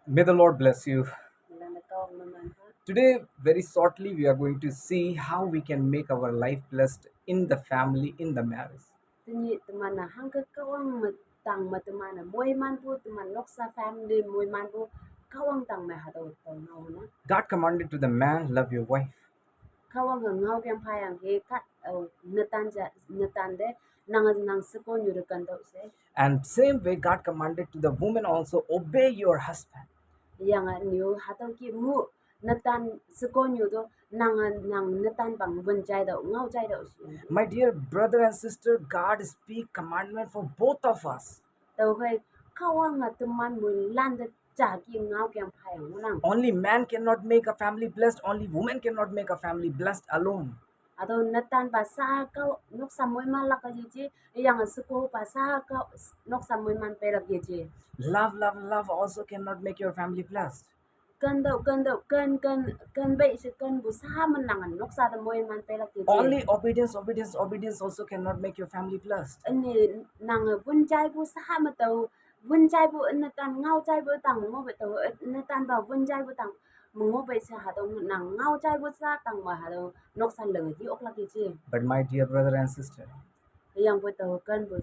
May the Lord bless you. Là nó con mình hết. Today, very shortly, we are going to see how we can make our life blessed in the family, in the marriage. Tuy nhiên tụi mình là hăng cái kawan mà tang mà tụi mình là môi man bu tụi mình lok sa family môi man bu kawan tang mà hạt đầu tàu ngầu nó God commanded to the man, love your wife. kawan gần ngầu kem phai ang he kat netan de nang seko nyu de kan dau se And same way, God commanded to the woman also, obey your husband. yang new hạt đầu ki mu netan seko nyu do nang netan bang bun chai dau ngầu chai dau si My dear brother and sister, God speak commandment for both of us. tàu hay kawan nga tụi mình mui lan de cha ki ngầu kem phai ang nang Only man cannot make a family blessed, only woman cannot make a family blessed alone. atau netan basa kau nok samoy man la ka jiji yang suko basa kau nok samoy man pera jiji Love, love, love also cannot make your family blessed. kan kan bai se kan bu sa man nangan nok sa da moy man pera Only jiji obedience, obedience, obedience also cannot make your family blessed. ani nang bun chai bu sa ma tau bun chai bu netan ngau chai bu tang mo be tau netan ba bun chai bu tang mo be sa ha tau nang ngau chai bu sa tang ma ha tau nok sa leng ji ok la jiji But my dear brother and sister, yang bu tau kan bu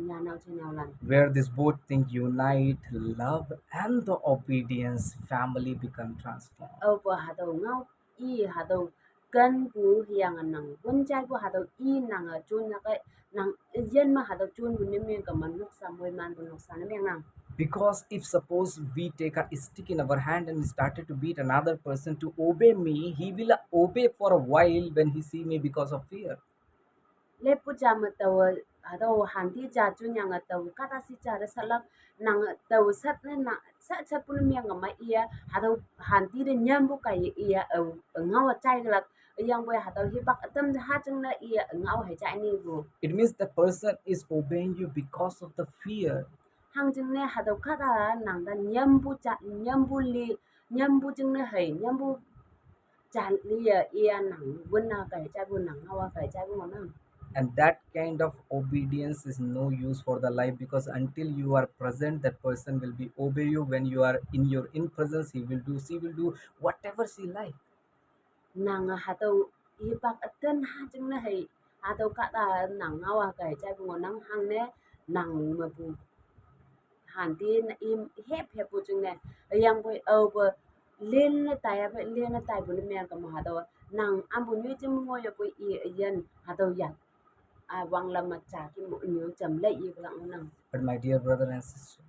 nhà nào trên nào lần where this both thing unite, love and the obedience, family become transformed. over hà đầu ngau y hà đầu cân bu hiang nang bun chai bu hà đầu y nang chun na cái nang yen ma hà đầu chun bu ne men ka man nok sa moi man bu nok sa ne men nang Because if suppose we take a stick in our hand and started to beat another person to obey me, he will obey for a while when he see me because of fear. le pu cha ma tàu hà đầu han ti cha chun yang tàu ka ta si cha da salak nang tàu sat ne na sa cha pu ne men ma iya hà đầu han ti de nyam bu kai iya ngau chai la yang bu hà đầu hi bak atam ha chung na iya ngau hai chai ni bu It means the person is obeying you because of the fear. hang jing ne ha do kha nang da nyam bu cha nyam bu li nyam bu jing ne hei nyam bu cha li ya nang bun na kai cha bu nang hawa kai cha bu nang And that kind of obedience is no use for the life, because until you are present, that person will be obey you. When you are in your in presence, he will do, she will do whatever she like. nang ha do hi bak aten ha jing ne hei ha do nang hawa kai cha bu nang hang ne nang ma bu han ti na im hep hep bu jing ne yang bu over lên na tai ba lên na tai bu ne me ka ma ha do nang am bu nyu jim mo ya bu i yen ha do ya wang la ma cha ki mo nyu cham le i lang nang But my dear brother and sister,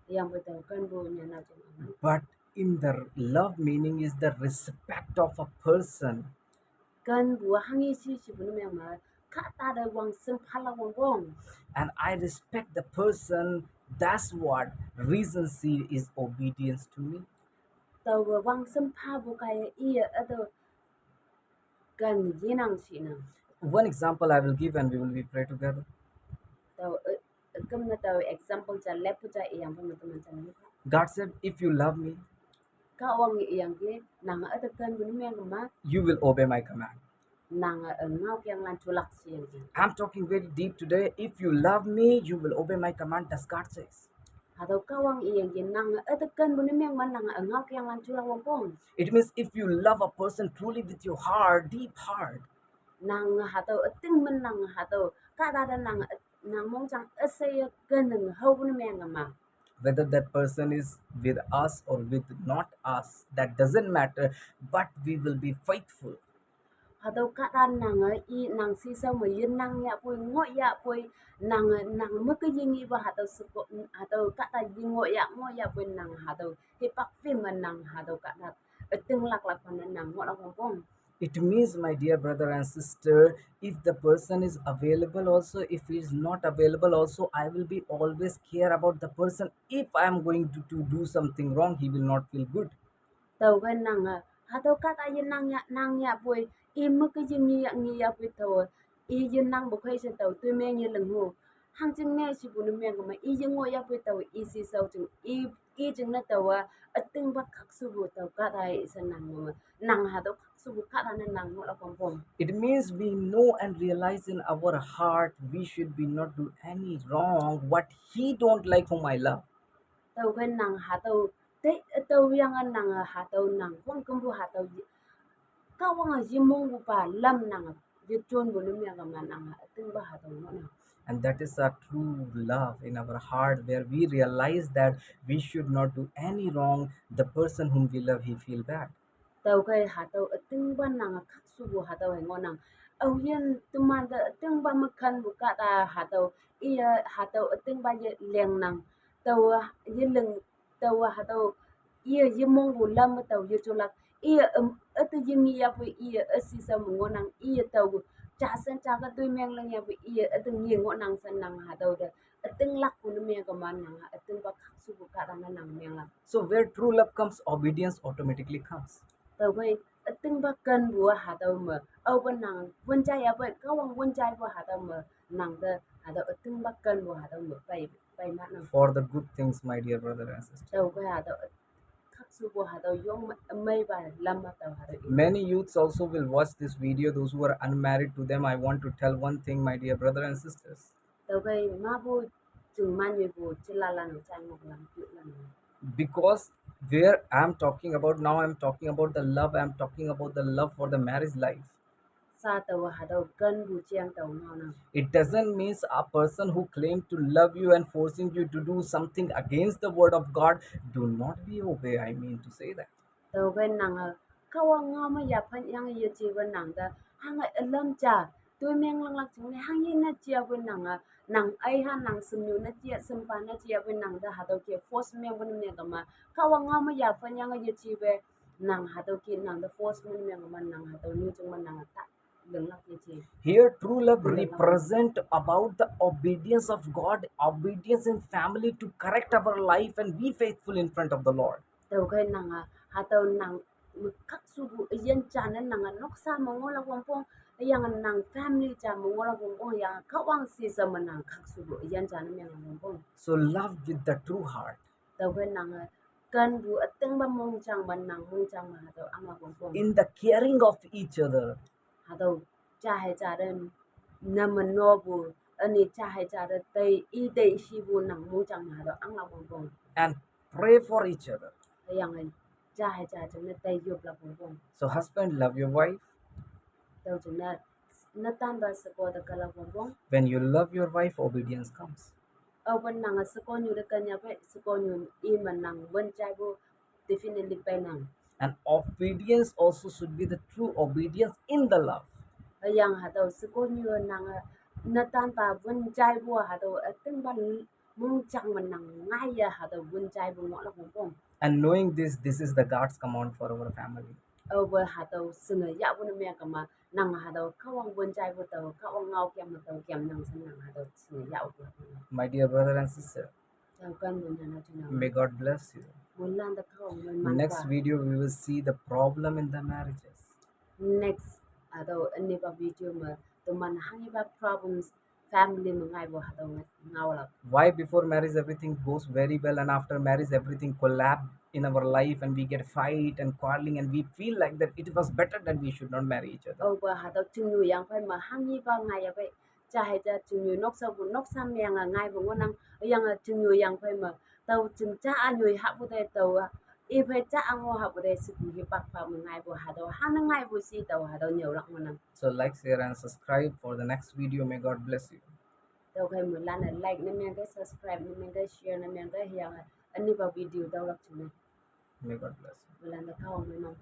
yang bu taw kan bu nya na jam nang but in the love meaning is the respect of a person. kan bu hangi si bu ne ma ka ta da wang sim phala wang gong And I respect the person. That's what reason she is obedience to me. taw wang sim pha bu kai i ado kan yi nang si na One example I will give, and we will be pray together. taw kam na taw example cha le pu cha i yang bu ma tu man chan ni God said, if you love me, ka wang i yang ki nang ado kan bu ne me ma you will obey my command. nang ngau kyang lan chu lak si yang ki I'm talking very deep today. If you love me, you will obey my command. That's God says. atau kawang iyang gin nang kan bu ne me man nang ngau kyang lan chu lak wang gong It means if you love a person truly with your heart, deep heart, nang hatau ting men nang hatau ka da nang mong chang say kan nang ho ne me ngama whether that person is with us or with not us, that doesn't matter, but we will be faithful. hatau ka da nang i nang si sa mo yin nang ya pui ngo ya pui nang nang mu ke yin i ba hatau su ko hatau ka da yin ngo ya pui nang hatau hi pak fi man nang hatau ka da ting lak lak pan nang ngo lak wang gong It means, my dear brother and sister, if the person is available, also if he is not available, also I will be always care about the person. If I am going to do something wrong, he will not feel good. tàu cái nàng hatau ka da yin nang ya pui i mu ke yin ngi ya pui tàu i yin nang bu khai se tàu tu me ni leng hu hang jing ne si bu ne me ma i yin ngo ya pui tàu i si sau jing i jing na tàu a ting ba khak su bu tàu ka da i sa nang ma nang hatau khak su bu ka da na nang ngo la pom pom It means we know and realize in our heart we should be not do any wrong what he don't like whom I love. tàu cái nàng hatau te tau yang nang hatau nang kon kumbu hatau kawang jimong bu pa lam nang jitun bu num yang nang ating ba hatau no. And that is a true love in our heart where we realize that we should not do any wrong. The person whom we love, he feel bad. Tau kai hatau ating ba nang khak su bu hatau ngon nang au yen tuman da ating ba makan bu ka ta hatau iya hatau ating ba ye leng nang tau ye leng tau hatau iya ye mong bu lam tau ye chulak iya atu yin ya bu iya asi sa mu ngon nang iya tau cha san cha ka tui meng lang ya bu iya atu ngi ngon nang san nang hatau da ating lak bu ne me ka man nang ating ba khak su bu ka ta nang meng lang. So where true love comes, obedience automatically comes. Tàu bay tinh ba cân bùa hạ tàu mà âu bên nàng quân trai à vậy có bằng quân trai bùa hạ tàu mà nàng tơ hạ tàu tinh ba cân bùa hạ tàu mà bay bay mát nàng For the good things, my dear brother and sister. tàu bay hạ tàu khắc su bùa hạ tàu giống mây và lâm mà tàu hạ tàu Many youths also will watch this video. Those who are unmarried, to them I want to tell one thing, my dear brother and sisters. tàu bay má bùa chừng man như bùa chỉ là nàng trai một lần chuyện lần Because where I'm talking about now, I'm talking about the love, I'm talking about the love for the marriage life. xa tàu hạ tàu cân bùa chiang tàu nào nào It doesn't mean a person who claims to love you and forcing you to do something against the word of God. Do not be obey. I mean to say that. tàu bay nàng kau ngao mà ya phan yang ye chi bên nàng ta hang ai lâm cha tôi men lang lak chung ne hang ye na chia bên nàng ai ha nàng sum yu na chia sum pa na chia bên nàng ta ha tàu kia force men bên men ka ma kau ngao mà ya phan yang ye chi be nàng ha tàu kia nàng ta force men men ka ma nàng ha tàu nu chung ma nàng ta đừng lak ye chi Here, true love represent about the obedience of God, obedience in family to correct our life and be faithful in front of the Lord. tàu cái nàng ha tàu nàng khắc su bu yen cha na nàng nok sa ma ngo la wong pong yang nàng family cha ma ngo la wong pong yang ka wang si sa ma nàng khắc su bu yen cha na meng wong pong So, love with the true heart. tàu cái nàng kan bu ateng ba mong chang ban nàng mong chang ma ha tàu ang la wong pong In the caring of each other. ha tàu cha hai cha den na ma no bu ani cha hai cha de tei i tei shi bu nàng mong chang ma ha tàu ang la wong pong And pray for each other. yang cha hai cha chung na tei yup la wong pong So, husband, love your wife. tàu chung na tan ba sa ko da ka la wong pong When you love your wife, obedience comes. bên nàng sẽ có nhiều cái nhà vậy sẽ có nhiều im mà nàng bên trai vô definitely bên nàng And obedience also should be the true obedience in the love. yang hạt đầu sẽ có nhiều nàng na tan bà bên trai vô hạt đầu từng ban mong chẳng mà nàng ngay ya hạt đầu bên trai vô ngõ là cũng không And knowing this, this is the God's command for our family. bên hạt đầu sự người dạo bên mẹ cả mà nàng hạt đầu không ông bên trai vô tàu không ông ngao kem mà tàu kem nàng sang nàng hạt đầu sự người dạo của My dear brother and sister, tàu cân bên nhà nó cho nào may God bless you. muốn lan ta không muốn mang Next qua video, we will see the problem in the marriages. next atau ini ba video mà tụi mình hangi ba problems family mà ngay bo hatau ngau la Why before marriage everything goes very well and after marriage everything collapse in our life and we get fight and quarreling and we feel like that it was better that we should not marry each other. au ba hatau chung yu yang phai mà hangi ba ngay ya bai cha hai cha chung yu nok sa bu nok sam yang ngay bo ngonang yang chung yu yang phai mà tàu chung cha an yu ha bu de tàu i phai cha ang ho ha bu de su hi pak pa mà ngay bo hatau han ngay bo si tàu hatau nhiều lắm mà So like, share and subscribe for the next video. May God bless you. tàu khai mình lan like nên mình cái subscribe nên mình cái share nên mình cái yang anh đi vào video tàu lắc chung May God bless you. mình lan ta không mình mong